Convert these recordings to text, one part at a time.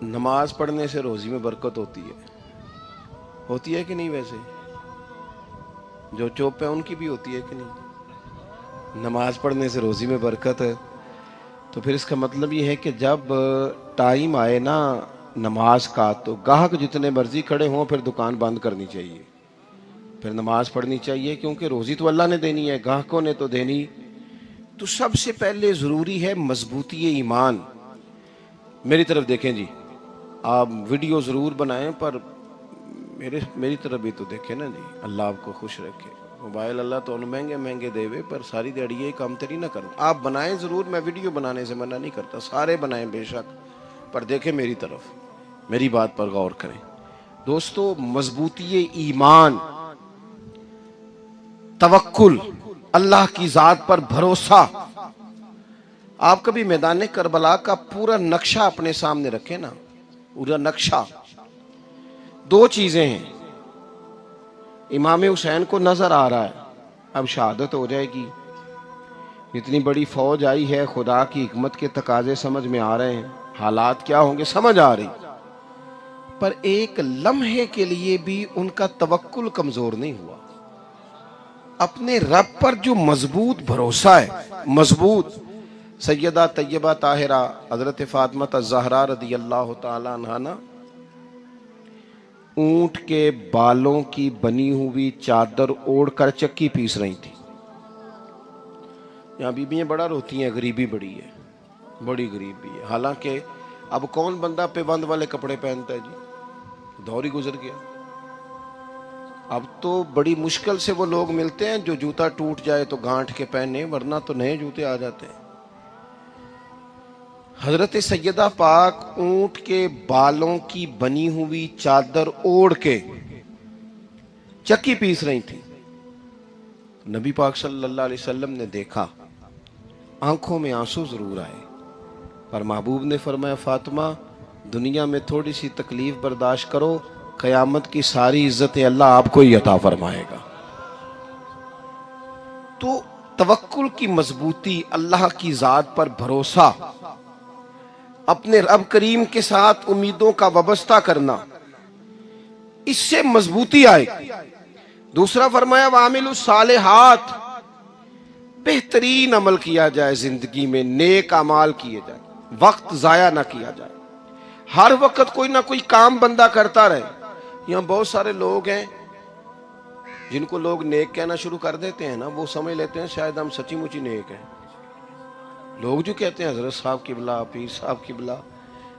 نماز پڑھنے سے روزی میں برکت ہوتی ہے کہ نہیں؟ ویسے جو چوپ ہے ان کی بھی ہوتی ہے کہ نہیں؟ نماز پڑھنے سے روزی میں برکت ہے، تو پھر اس کا مطلب یہ ہے کہ جب ٹائم آئے نا نماز کا، تو گاہک جتنے مرضی کھڑے ہوں پھر دکان بند کرنی چاہیے، پھر نماز پڑھنی چاہیے، کیونکہ روزی تو اللہ نے دینی ہے، گاہکوں نے تو دینی۔ تو سب سے پہلے ضروری ہے مضبوطی ایمان۔ میری طرف دیکھیں جی، آپ ویڈیو ضرور بنائیں پر میری طرف بھی تو دیکھیں نا جی، اللہ آپ کو خوش رکھے۔ موبائل اللہ تو مہنگے دے وے، پر ساری دیہڑی یہ کام تری نہ کریں۔ آپ بنائیں ضرور، میں ویڈیو بنانے سے منع نہیں کرتا، سارے بنائیں بے شک، پر دیکھیں میری طرف، میری بات پر غور کریں۔ دوستو، مضبوطی ایمان، توکل، اللہ کی ذات پر بھروسہ۔ آپ کبھی میدان کربلا کا پورا نقشہ اپنے سامنے رکھیں نا، پورا نقشہ، دو چیزیں ہیں۔ امام حسین کو نظر آ رہا ہے اب شہادت ہو جائے گی، اتنی بڑی فوج آئی ہے، خدا کی حکمت کے تقاضے سمجھ میں آ رہے ہیں، حالات کیا ہوں گے سمجھ آ رہی، پر ایک لمحے کے لیے بھی ان کا توکل کمزور نہیں ہوا۔ اپنے رب پر جو مضبوط بھروسہ ہے، مضبوط۔ سیدہ طیبہ طاہرہ حضرت فاطمہ الزہرا رضی اللہ تعالی عنہا نا اونٹ کے بالوں کی بنی ہوئی چادر اوڑھ کر چکی پیس رہی تھی۔ یہاں بیویاں بڑا روتی ہیں، غریبی بڑی ہے، بڑی غریبی ہے، حالانکہ اب کون بندہ پیبند والے کپڑے پہنتا ہے جی، دور ہی گزر گیا۔ اب تو بڑی مشکل سے وہ لوگ ملتے ہیں جو جوتا ٹوٹ جائے تو گانٹھ کے پہنے، ورنہ تو نئے جوتے آ جاتے ہیں۔ حضرت سیدہ پاک اونٹ کے بالوں کی بنی ہوئی چادر اوڑھ کے چکی پیس رہی تھی۔ نبی پاک صلی اللہ علیہ وسلم نے دیکھا، آنکھوں میں آنسو ضرور آئے، پر محبوب نے فرمایا فاطمہ دنیا میں تھوڑی سی تکلیف برداشت کرو، قیامت کی ساری عزتیں اللہ آپ کو ہی عطا فرمائے گا۔ تو توکل کی مضبوطی، اللہ کی ذات پر بھروسہ، اپنے رب کریم کے ساتھ امیدوں کا وابستہ کرنا، اس سے مضبوطی آئے گی۔ دوسرا فرمایا وَعَمِلُوا الصَّالِحَاتِ، بہترین عمل کیا جائے زندگی میں، نیک اعمال کیے جائے، وقت ضائع نہ کیا جائے، ہر وقت کوئی نہ کوئی کام بندہ کرتا رہے۔ یہاں بہت سارے لوگ ہیں جن کو لوگ نیک کہنا شروع کر دیتے ہیں نا، وہ سمجھ لیتے ہیں شاید ہم سچی مچی نیک ہیں۔ لوگ جو کہتے ہیں حضرت صاحب قبلہ، پیر صاحب قبلہ،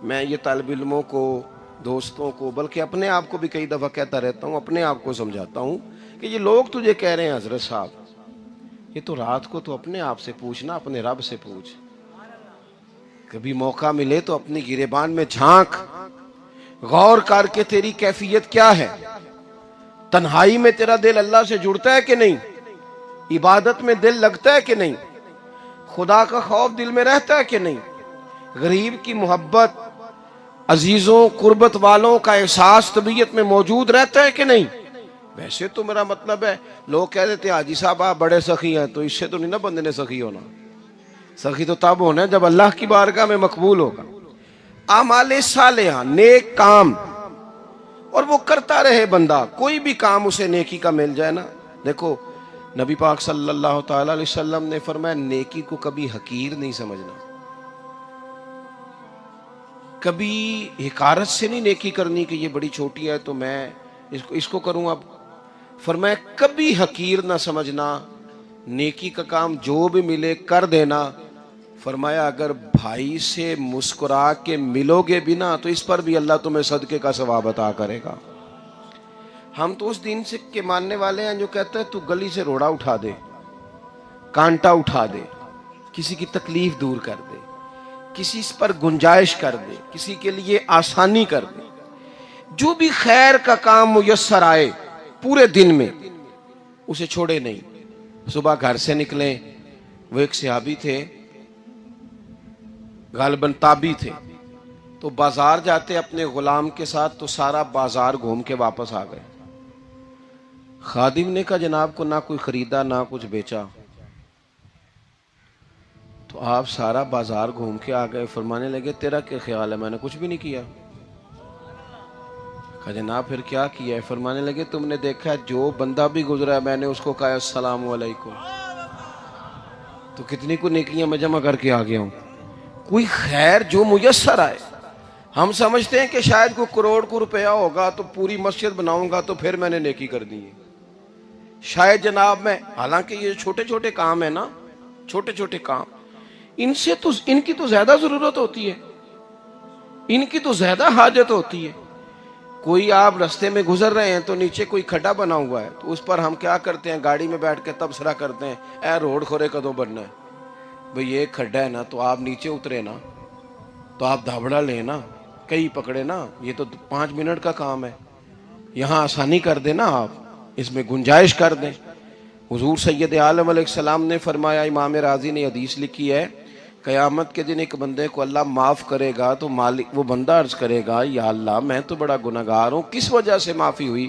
میں یہ طالب علموں کو، دوستوں کو، بلکہ اپنے آپ کو بھی کئی دفعہ کہتا رہتا ہوں، اپنے آپ کو سمجھاتا ہوں کہ یہ لوگ تجھے کہہ رہے ہیں حضرت صاحب، یہ تو رات کو تو اپنے آپ سے پوچھنا، اپنے رب سے پوچھ۔ کبھی موقع ملے تو اپنی گریبان میں جھانک، غور کر کے تیری کیفیت کیا ہے، تنہائی میں تیرا دل اللہ سے جڑتا ہے کہ نہیں، عبادت میں دل لگتا ہے کہ نہیں، خدا کا خوف دل میں رہتا ہے کہ نہیں، غریب کی محبت، عزیزوں قربت والوں کا احساس طبیعت میں موجود رہتا ہے کہ نہیں۔ ویسے تو میرا مطلب ہے، لوگ کہہ دیتے ہیں حاجی صاحب آپ بڑے سخی ہیں، تو اس سے تو نہیں نا بندے نے سخی ہونا، سخی تو تب ہونا ہے جب اللہ کی بارگاہ میں مقبول ہوگا۔ اعمال صالحہ، نیک کام، اور وہ کرتا رہے بندہ، کوئی بھی کام اسے نیکی کا مل جائے نا۔ دیکھو نبی پاک صلی اللہ تعالی علیہ وسلم نے فرمایا نیکی کو کبھی حقیر نہیں سمجھنا، کبھی حقارت سے نہیں نیکی کرنی کہ یہ بڑی چھوٹی ہے تو میں اس کو کروں۔ اب فرمایا کبھی حقیر نہ سمجھنا، نیکی کا کام جو بھی ملے کر دینا۔ فرمایا اگر بھائی سے مسکرا کے ملو گے بھی نا تو اس پر بھی اللہ تمہیں صدقے کا ثواب عطا کرے گا۔ ہم تو اس دین سے کے ماننے والے ہیں جو کہتا ہے تو گلی سے روڑا اٹھا دے، کانٹا اٹھا دے، کسی کی تکلیف دور کر دے، کسی پر گنجائش کر دے، کسی کے لیے آسانی کر دے، جو بھی خیر کا کام میسر آئے پورے دن میں اسے چھوڑے نہیں۔ صبح گھر سے نکلیں، وہ ایک صحابی تھے، غالباً تابعی تھے، تو بازار جاتے اپنے غلام کے ساتھ تو سارا بازار گھوم کے واپس آ گئے۔ خادم نے کہا جناب کو نہ کوئی خریدا نہ کچھ بیچا، تو آپ سارا بازار گھوم کے آ گئے۔ فرمانے لگے تیرا کیا خیال ہے، میں نے کچھ بھی نہیں کیا، کہا جناب پھر کیا کیا ہے؟ فرمانے لگے تم نے دیکھا ہے جو بندہ بھی گزرا ہے میں نے اس کو کہا السلام علیکم، تو کتنی کو نیکیاں میں جمع کر کے آ گیا ہوں۔ کوئی خیر جو میسر آئے، ہم سمجھتے ہیں کہ شاید کوئی کروڑ کو روپیہ ہوگا تو پوری مسجد بناؤں گا تو پھر میں نے نیکی کر دی ہے، شاید جناب میں، حالانکہ یہ چھوٹے چھوٹے کام ہیں نا، چھوٹے چھوٹے کام، ان کی تو زیادہ ضرورت ہوتی ہے، ان کی تو زیادہ حاجت ہوتی ہے۔ کوئی آپ رستے میں گزر رہے ہیں تو نیچے کوئی کھڈا بنا ہوا ہے تو اس پر ہم کیا کرتے ہیں، گاڑی میں بیٹھ کے تبصرہ کرتے ہیں اے روڈ کھورے کدوں بننا ہے؟ بھئی یہ کھڈا ہے نا تو آپ نیچے اترے نا، تو آپ دھابڑا لیں نا، کئی پکڑے نا، یہ تو 5 منٹ کا کام ہے، یہاں آسانی کر دیں نا، آپ اس میں گنجائش کر دیں۔ حضور سید عالم علیہ السلام نے فرمایا، امام راضی نے حدیث لکھی ہے، قیامت کے دن ایک بندے کو اللہ معاف کرے گا تو مالک وہ بندہ عرض کرے گا یا اللہ میں تو بڑا گنہگار ہوں، کس وجہ سے معافی ہوئی؟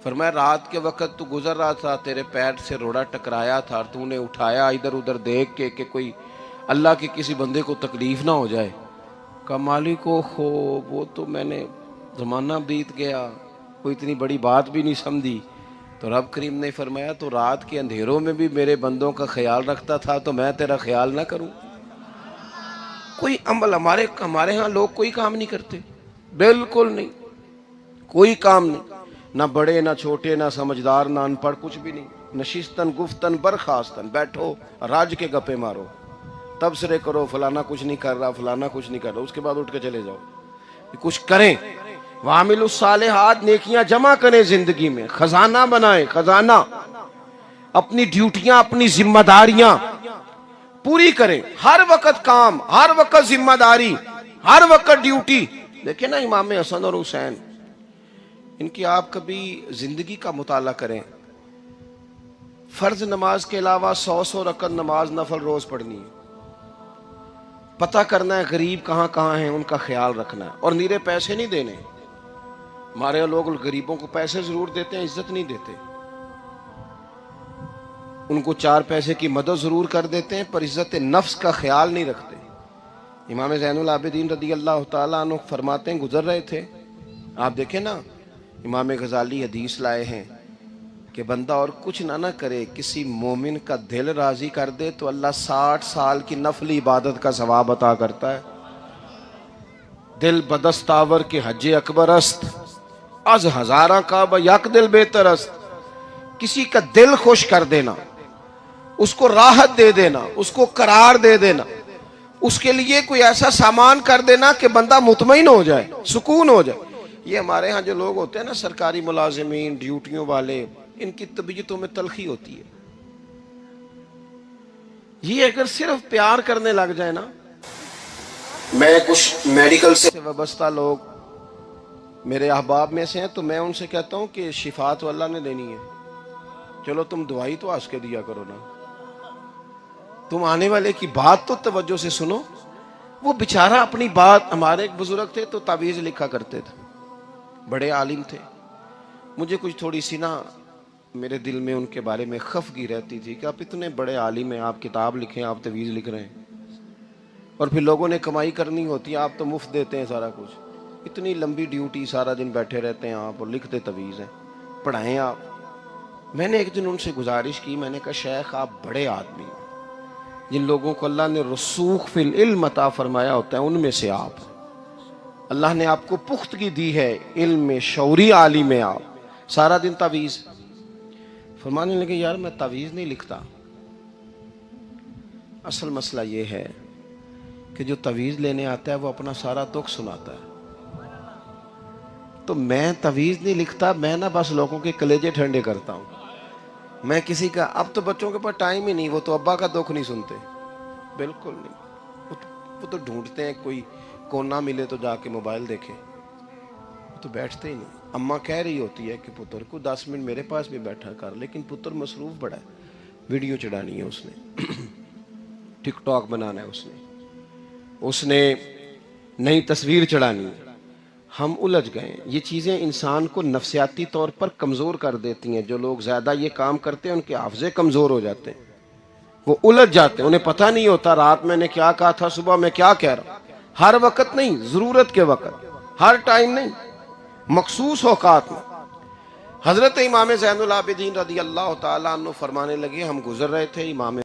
فرمایا رات کے وقت تو گزر رہا تھا، تیرے پیر سے روڑا ٹکرایا تھا اور تو نے اٹھایا ادھر ادھر دیکھ کے کہ کوئی اللہ کے کسی بندے کو تکلیف نہ ہو جائے۔ کہ مالک کو وہ تو میں نے زمانہ بیت گیا، کوئی اتنی بڑی بات بھی نہیں سمجھی۔ تو رب کریم نے فرمایا تو رات کے اندھیروں میں بھی میرے بندوں کا خیال رکھتا تھا تو میں تیرا خیال نہ کروں؟ کوئی عمل ہمارے ہاں لوگ کوئی کام نہیں کرتے، بالکل نہیں، کوئی کام نہیں، نہ بڑے نہ چھوٹے نہ سمجھدار نہ ان پڑھ، کچھ بھی نہیں، نشستن گفتن برخاستن، بیٹھو راج کے گپے مارو، تبصرے کرو فلانا کچھ نہیں کر رہا، فلانا کچھ نہیں کر رہا، اس کے بعد اٹھ کے چلے جاؤ، کچھ کریں۔ وَعَمِلُوا الصَّالِحَاتِ، نیکیاں جمع کریں زندگی میں، خزانہ بنائیں، خزانہ، اپنی ڈیوٹیاں اپنی ذمہ داریاں پوری کریں، ہر وقت کام، ہر وقت ذمہ داری، ہر وقت ڈیوٹی۔ دیکھیں نا امام حسن اور حسین، ان کی آپ کبھی زندگی کا مطالعہ کریں، فرض نماز کے علاوہ 100 رکعت نماز نفل روز پڑھنی ہے، پتہ کرنا ہے غریب کہاں کہاں ہیں، ان کا خیال رکھنا ہے، اور نیرے پیسے نہیں دینے۔ ہمارے لوگ غریبوں کو پیسے ضرور دیتے ہیں، عزت نہیں دیتے، ان کو 4 پیسے کی مدد ضرور کر دیتے ہیں پر عزت نفس کا خیال نہیں رکھتے۔ امام زین العابدین رضی اللہ تعالیٰ عنہ فرماتے ہیں، گزر رہے تھے، آپ دیکھیں نا امام غزالی حدیث لائے ہیں کہ بندہ اور کچھ نہ کرے، کسی مومن کا دل راضی کر دے تو اللہ 60 سال کی نفلی عبادت کا ثواب عطا کرتا ہے۔ دل بدستاور کے حج اکبر است، از ہزاراں کعبہ یک دل بہتر است۔ کسی کا دل خوش کر دینا، اس کو راحت دے دینا، اس کو قرار دے دینا، اس کے لیے کوئی ایسا سامان کر دینا کہ بندہ مطمئن ہو جائے، سکون ہو جائے۔ یہ ہمارے ہاں جو لوگ ہوتے ہیں نا، سرکاری ملازمین، ڈیوٹیوں والے، ان کی طبیعتوں میں تلخی ہوتی ہے۔ یہ اگر صرف پیار کرنے لگ جائے نا، میں کچھ میڈیکل سے وابستہ لوگ میرے احباب میں سے ہیں تو میں ان سے کہتا ہوں کہ شفا تو اللہ نے دینی ہے، چلو تم دوائی تو ہنس کے دیا کرو نا، تم آنے والے کی بات تو توجہ سے سنو۔ وہ بیچارہ اپنی بات، ہمارے ایک بزرگ تھے تو تعویذ لکھا کرتے تھے، بڑے عالم تھے، مجھے کچھ تھوڑی سی نا میرے دل میں ان کے بارے میں خفگی رہتی تھی کہ آپ اتنے بڑے عالم ہیں، آپ کتاب لکھیں، آپ تعویذ لکھ رہے ہیں، اور پھر لوگوں نے کمائی کرنی ہوتی ہے، آپ تو مفت دیتے ہیں سارا کچھ، اتنی لمبی ڈیوٹی، سارا دن بیٹھے رہتے ہیں آپ اور لکھتے تعویذ ہیں، پڑھائیں آپ۔ میں نے ایک دن ان سے گزارش کی، میں نے کہا شیخ آپ بڑے آدمی ہیں، جن لوگوں کو اللہ نے رسوخ فی العلم عطا فرمایا ہوتا ہے ان میں سے آپ، اللہ نے آپ کو پختگی دی ہے علم میں، شعوری عالم میں، آپ سارا دن تعویذ۔ فرمانے لگے یار میں تعویذ نہیں لکھتا، اصل مسئلہ یہ ہے کہ جو تعویذ لینے آتا ہے وہ اپنا سارا دکھ سناتا ہے، تو میں تعویذ نہیں لکھتا، میں نہ بس لوگوں کے کلیجے ٹھنڈے کرتا ہوں، میں کسی کا، اب تو بچوں کے پاس ٹائم ہی نہیں، وہ تو ابا کا دکھ نہیں سنتے، بالکل نہیں، وہ تو ڈھونڈتے ہیں کوئی کونا ملے تو جا کے موبائل دیکھیں، وہ تو بیٹھتے ہی نہیں۔ اماں کہہ رہی ہوتی ہے کہ پتر کو 10 منٹ میرے پاس بھی بیٹھا کر، لیکن پتر مصروف بڑا ہے، ویڈیو چڑھانی ہے اس نے، ٹک ٹاک بنانا ہے اس نے نئی تصویر چڑھانی ہے۔ ہم الجھ گئے، یہ چیزیں انسان کو نفسیاتی طور پر کمزور کر دیتی ہیں، جو لوگ زیادہ یہ کام کرتے ہیں ان کے حافظے کمزور ہو جاتے ہیں، وہ الجھ جاتے ہیں، انہیں پتہ نہیں ہوتا رات میں نے کیا کہا تھا، صبح میں کیا کہہ رہا ہوں۔ ہر وقت نہیں، ضرورت کے وقت، ہر ٹائم نہیں۔ مخصوص اوقات میں حضرت امام زین العابدین رضی اللہ تعالیٰ عنہ فرمانے لگے، ہم گزر رہے تھے، امام